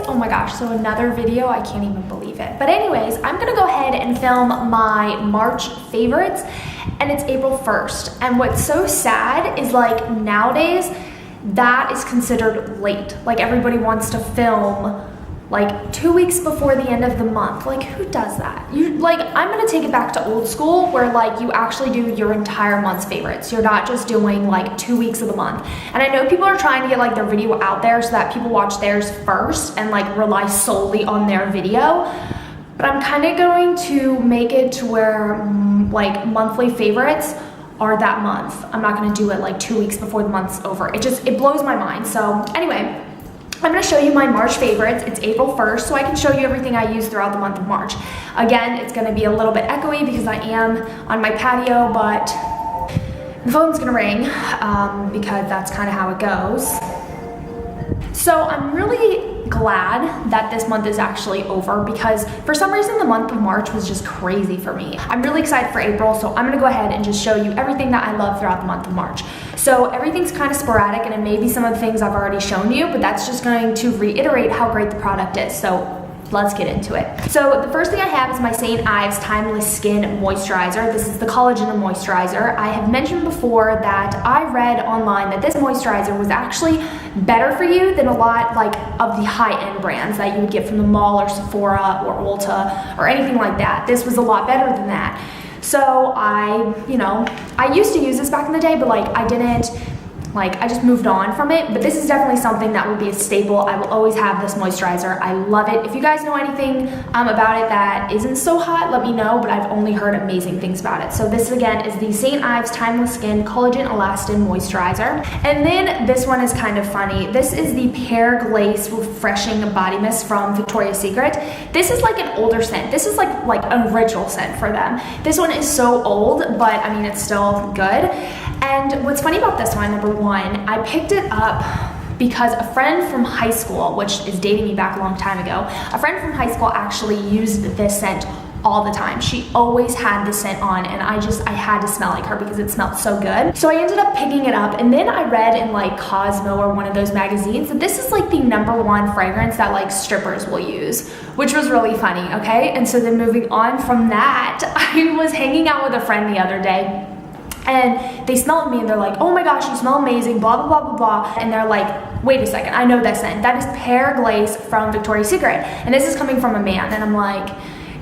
oh my gosh, so another video, I can't even believe it. But anyways, I'm gonna go ahead and film my March favorites, and it's April 1st. And what's so sad is like nowadays, that is considered late. Like everybody wants to film like 2 weeks before the end of the month. Like who does that? I'm gonna take it back to old school where like you actually do your entire month's favorites. You're not just doing like 2 weeks of the month. And I know people are trying to get like their video out there so that people watch theirs first and like rely solely on their video. But I'm kind of going to make it to where like monthly favorites are that month. I'm not gonna do it like 2 weeks before the month's over. It blows my mind. So anyway, I'm gonna show you my March favorites. It's April 1st, so I can show you everything I use throughout the month of March. Again, it's gonna be a little bit echoey because I am on my patio, but the phone's gonna ring because that's kind of how it goes. So I'm really glad that this month is actually over because for some reason the month of March was just crazy for me. I'm really excited for April, so I'm gonna go ahead and just show you everything that I love throughout the month of March. So everything's kind of sporadic and it may be some of the things I've already shown you, but that's just going to reiterate how great the product is. So let's get into it. So the first thing I have is my St. Ives Timeless Skin Moisturizer. This is the collagen moisturizer. I have mentioned before that I read online that this moisturizer was actually better for you than a lot like of the high-end brands that you would get from the mall or Sephora or Ulta or anything like that. This was a lot better than that. So I used to use this back in the day, but like I just moved on from it, but this is definitely something that will be a staple. I will always have this moisturizer. I love it. If you guys know anything about it that isn't so hot, let me know, but I've only heard amazing things about it. So this again is the St. Ives Timeless Skin Collagen Elastin Moisturizer. And then this one is kind of funny. This is the Pear Glaze Refreshing Body Mist from Victoria's Secret. This is like an older scent. This is like an original scent for them. This one is so old, but I mean, it's still good. And what's funny about this one, number one, I picked it up because a friend from high school, which is dating me back a long time ago, a friend from high school actually used this scent all the time. She always had this scent on and I had to smell like her because it smelled so good. So I ended up picking it up and then I read in like Cosmo or one of those magazines that this is like the #1 fragrance that like strippers will use, which was really funny, okay? And so then moving on from that, I was hanging out with a friend the other day and they smelled me and they're like, oh my gosh, you smell amazing, blah, blah, blah, blah, blah. And they're like, wait a second, I know that scent. That is Pear Glaze from Victoria's Secret. And this is coming from a man. And I'm like,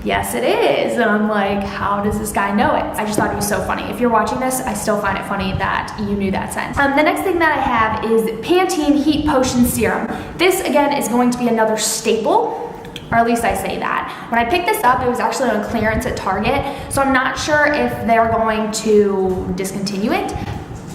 yes, it is. And I'm like, how does this guy know it? I just thought it was so funny. If you're watching this, I still find it funny that you knew that scent. The next thing that I have is Pantene Heat Potion Serum. This again is going to be another staple. Or at least I say that. When I picked this up, it was actually on clearance at Target, so I'm not sure if they're going to discontinue it,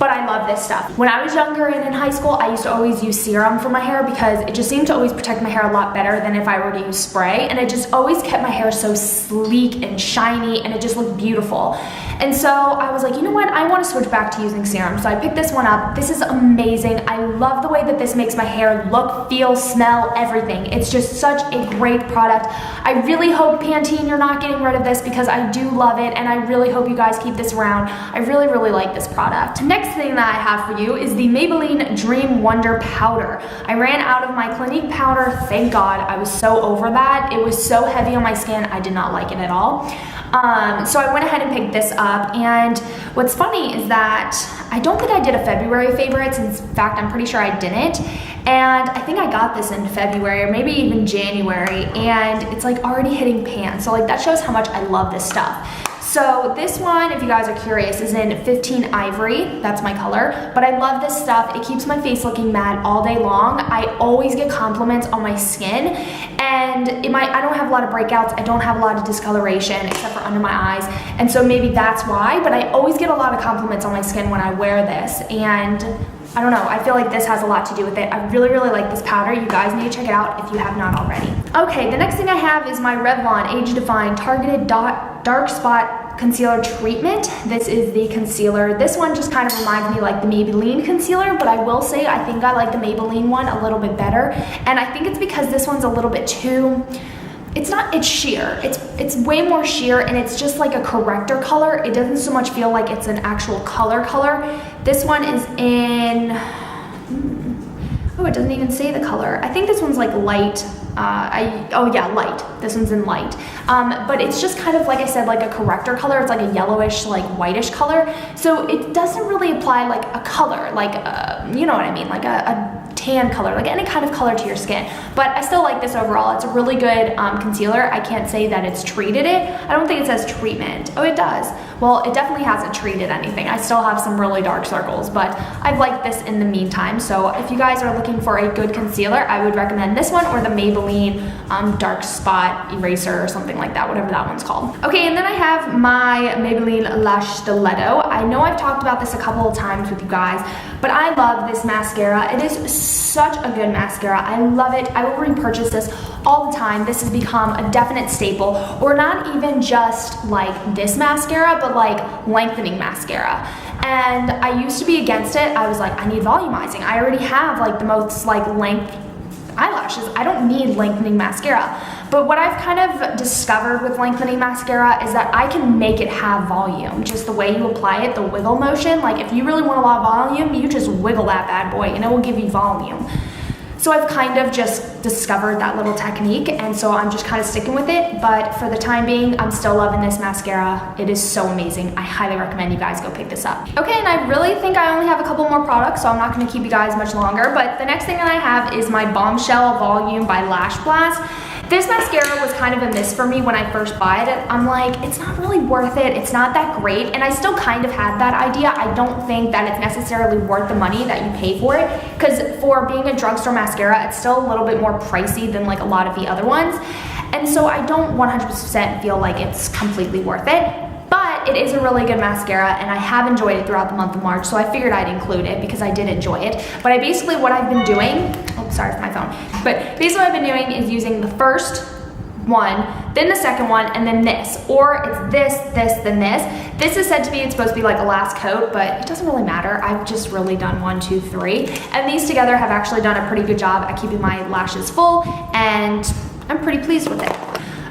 but I love this stuff. When I was younger and in high school, I used to always use serum for my hair because it just seemed to always protect my hair a lot better than if I were to use spray, and it just always kept my hair so sleek and shiny and it just looked beautiful. And so I was like, you know what, I want to switch back to using serum. So I picked this one up. This is amazing. I love the way that this makes my hair look, feel, smell, everything. It's just such a great product. I really hope, Pantene, you're not getting rid of this because I do love it and I really hope you guys keep this around. I really, really like this product. Next thing that I have for you is the Maybelline Dream Wonder Powder. I ran out of my Clinique powder, thank God. I was so over that. It was so heavy on my skin, I did not like it at all. So I went ahead and picked this up, and what's funny is that I don't think I did a February favorites. In fact, I'm pretty sure I didn't, and I think I got this in February or maybe even January, and it's like already hitting pan, so like that shows how much I love this stuff. So this one, if you guys are curious, is in 15 Ivory. That's my color. But I love this stuff. It keeps my face looking matte all day long. I always get compliments on my skin. And I don't have a lot of breakouts. I don't have a lot of discoloration except for under my eyes. And so maybe that's why. But I always get a lot of compliments on my skin when I wear this. And I don't know, I feel like this has a lot to do with it. I really, really like this powder. You guys need to check it out if you have not already. Okay, the next thing I have is my Revlon Age Defying Targeted Dark Spot Concealer Treatment. This is the concealer. This one just kind of reminds me like the Maybelline concealer, but I will say I think I like the Maybelline one a little bit better. And I think it's because this one's a little bit too, it's sheer. It's way more sheer, and it's just like a corrector color. It doesn't so much feel like it's an actual color. This one is in, Oh, it doesn't even say the color. I think this one's like light. Oh yeah, light. This one's in light. But it's just kind of, like I said, like a corrector color. It's like a yellowish, like whitish color. So it doesn't really apply like a color, like, you know what I mean? Like a tan color, like any kind of color to your skin. But I still like this overall. It's a really good concealer. I can't say that it's treated it. I don't think it says treatment. Oh, it does. Well, it definitely hasn't treated anything. I still have some really dark circles, but I've liked this in the meantime. So if you guys are looking for a good concealer, I would recommend this one or the Maybelline Dark Spot Eraser or something like that, whatever that one's called. Okay, and then I have my Maybelline Lash Stiletto. I know I've talked about this a couple of times with you guys, but I love this mascara. It is such a good mascara. I love it. I will repurchase this all the time. This has become a definite staple, or not even just like this mascara, but like lengthening mascara. And I used to be against it. I was like, I need volumizing. I already have like the most like length eyelashes. I don't need lengthening mascara. But what I've kind of discovered with lengthening mascara is that I can make it have volume. Just the way you apply it, the wiggle motion. Like if you really want a lot of volume, you just wiggle that bad boy and it will give you volume. So I've kind of just discovered that little technique, and so I'm just kind of sticking with it. But for the time being, I'm still loving this mascara. It is so amazing. I highly recommend you guys go pick this up. Okay, and I really think I only have a couple more products, so I'm not gonna keep you guys much longer. But the next thing that I have is my Bombshell Volume by Lash Blast. This mascara was kind of a miss for me when I first bought it. I'm like, it's not really worth it. It's not that great. And I still kind of had that idea. I don't think that it's necessarily worth the money that you pay for it, because for being a drugstore mascara, it's still a little bit more pricey than like a lot of the other ones. And so I don't 100% feel like it's completely worth it. But it is a really good mascara, and I have enjoyed it throughout the month of March, so I figured I'd include it because I did enjoy it. But what I've been doing, oh, sorry for my phone, but basically what I've been doing is using the first one, then the second one, and then this. Or it's this, then this. This is said to be, it's supposed to be like a last coat, but it doesn't really matter. I've just really done 1, 2, 3. And these together have actually done a pretty good job at keeping my lashes full, and I'm pretty pleased with it.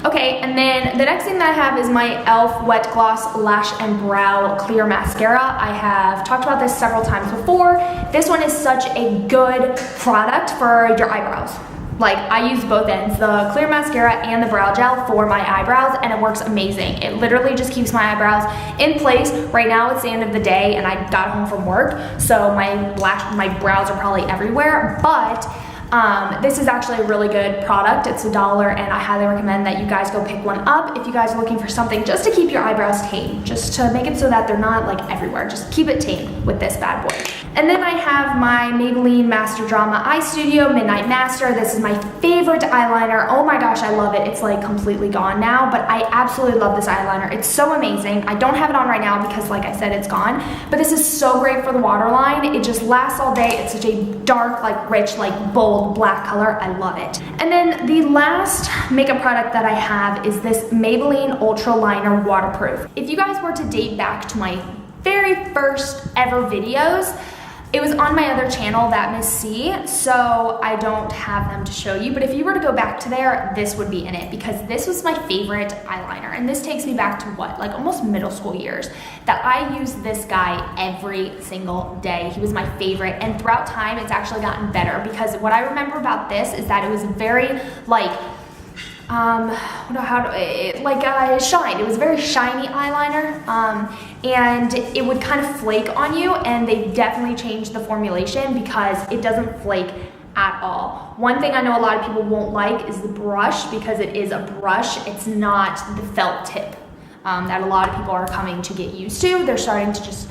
Okay, and then the next thing that I have is my e.l.f. Wet Gloss Lash and Brow Clear Mascara. I have talked about this several times before. This one is such a good product for your eyebrows. Like, I use both ends, the clear mascara and the brow gel for my eyebrows, and it works amazing. It literally just keeps my eyebrows in place. Right now it's the end of the day and I got home from work, so my brows are probably everywhere, but this is actually a really good product. It's $1, and I highly recommend that you guys go pick one up if you guys are looking for something just to keep your eyebrows tame, just to make it so that they're not like everywhere. Just keep it tame with this bad boy. And then I have my Maybelline Master Drama Eye Studio Midnight Master. This is my favorite eyeliner. Oh my gosh, I love it. It's like completely gone now, but I absolutely love this eyeliner. It's so amazing. I don't have it on right now because, like I said, it's gone, but this is so great for the waterline. It just lasts all day. It's such a dark, like rich, like bold black color. I love it. And then the last makeup product that I have is this Maybelline Ultra Liner Waterproof. If you guys were to date back to my very first ever videos, it was on my other channel, That Miss C, so I don't have them to show you, but if you were to go back to there, this would be in it, because this was my favorite eyeliner, and this takes me back to what, like almost middle school years, that I used this guy every single day. He was my favorite, and throughout time, it's actually gotten better, because what I remember about this is that it was very, like, shine. It was a very shiny eyeliner, and it would kind of flake on you, and they definitely changed the formulation because it doesn't flake at all. One thing I know a lot of people won't like is the brush, because it is a brush. It's not the felt tip that a lot of people are coming to get used to. They're starting to just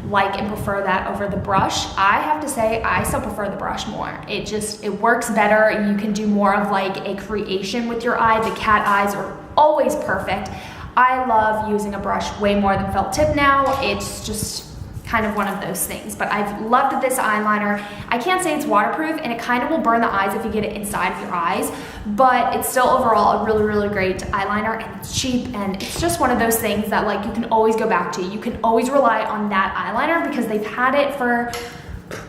like and prefer that over the brush. I have to say, I still prefer the brush more. It works better. You can do more of like a creation with your eye. The cat eyes are always perfect. I love using a brush way more than felt tip now. It's just kind of one of those things, but I've loved this eyeliner. I can't say it's waterproof, and it kind of will burn the eyes if you get it inside of your eyes, but it's still overall a really, really great eyeliner, and it's cheap, and it's just one of those things that like you can always go back to. You can always rely on that eyeliner because they've had it for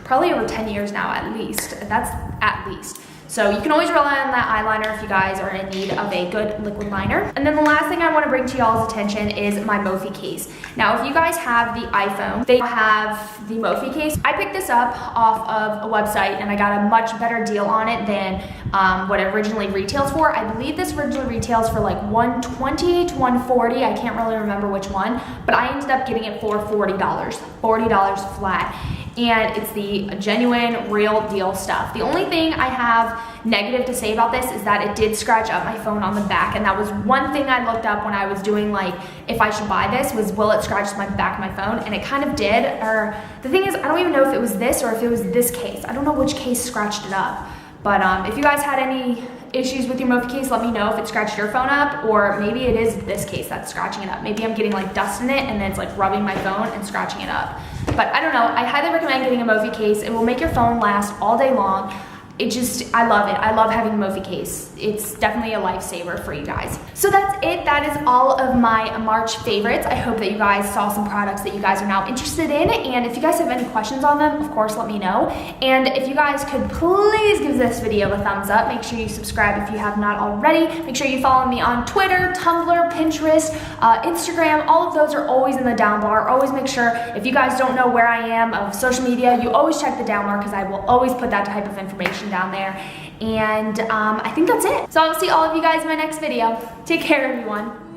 probably over 10 years now at least. That's at least. So you can always rely on that eyeliner if you guys are in need of a good liquid liner. And then the last thing I want to bring to y'all's attention is my Mophie case. Now, if you guys have the iPhone, they have the Mophie case. I picked this up off of a website and I got a much better deal on it than what it originally retails for. I believe this originally retails for like $120 to $140. I can't really remember which one, but I ended up getting it for $40, $40 flat. And it's the genuine, real deal stuff. The only thing I have negative to say about this is that it did scratch up my phone on the back, and that was one thing I looked up when I was doing like if I should buy this, was will it scratch my back of my phone, and it kind of did. Or the thing is, I don't even know if it was this or if it was this case. I don't know which case scratched it up. But if you guys had any issues with your Mophie case, let me know if it scratched your phone up, or maybe it is this case that's scratching it up. Maybe I'm getting like dust in it and then it's like rubbing my phone and scratching it up. But I don't know, I highly recommend getting a Mophie case. It will make your phone last all day long. I love it. I love having a Mophie case. It's definitely a lifesaver for you guys. So that's it. That is all of my March favorites. I hope that you guys saw some products that you guys are now interested in. And if you guys have any questions on them, of course, let me know. And if you guys could please give this video a thumbs up. Make sure you subscribe if you have not already. Make sure you follow me on Twitter, Tumblr, Pinterest, Instagram. All of those are always in the down bar. Always make sure, if you guys don't know where I am of social media, you always check the down bar because I will always put that type of information down there. And I think that's it. So I'll see all of you guys in my next video. Take care, everyone.